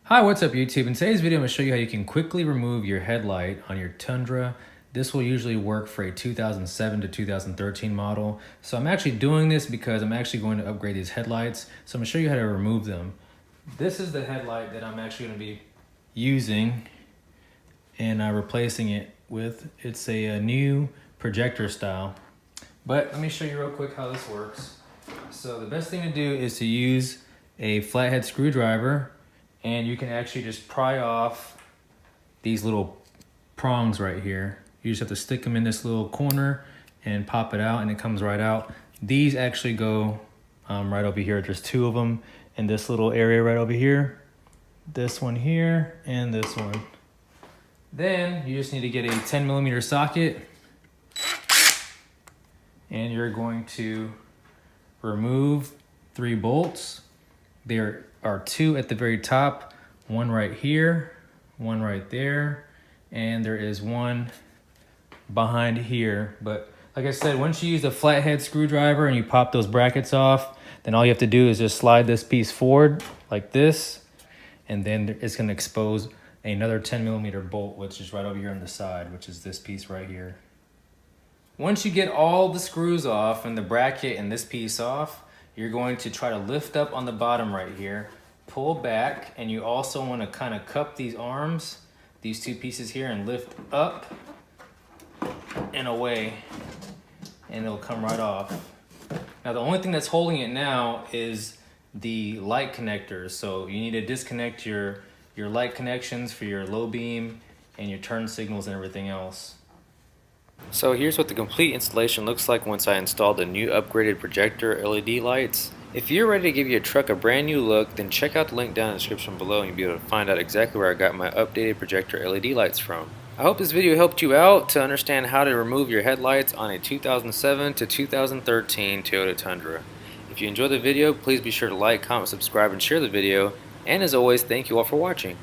Hi, what's up YouTube? In today's video, I'm going to show you how you can quickly remove your headlight on your Tundra. This will usually work for a 2007 to 2013 model. So I'm actually doing this because I'm actually going to upgrade these headlights. So I'm going to show you how to remove them. This is the headlight that I'm actually going to be using and replacing it with. It's a new projector style. But let me show you real quick how this works. So the best thing to do is to use a flathead screwdriver, and you can actually just pry off these little prongs right here. You just have to stick them in this little corner and pop it out, and it comes right out. These actually go right over here. There's two of them in this little area right over here. This one here and this one. Then you just need to get a 10mm socket, and you're going to remove 3 bolts. There are 2 at the very top, one right here, one right there, and there is one behind here. But like I said, once you use the flathead screwdriver and you pop those brackets off, then all you have to do is just slide this piece forward like this, and then it's going to expose another 10mm bolt, which is right over here on the side, which is this piece right here. Once you get all the screws off and the bracket and this piece off, you're going to try to lift up on the bottom right here, pull back, and you also want to kind of cup these arms, these 2 pieces here, and lift up and away, and it'll come right off. Now the only thing that's holding it now is the light connectors, so you need to disconnect your light connections for your low beam and your turn signals and everything else. So here's what the complete installation looks like once I installed the new upgraded projector LED lights. If you're ready to give your truck a brand new look, then check out the link down in the description below and you'll be able to find out exactly where I got my updated projector LED lights from. I hope this video helped you out to understand how to remove your headlights on a 2007 to 2013 Toyota Tundra. If you enjoyed the video, please be sure to like, comment, subscribe, and share the video. And as always, thank you all for watching.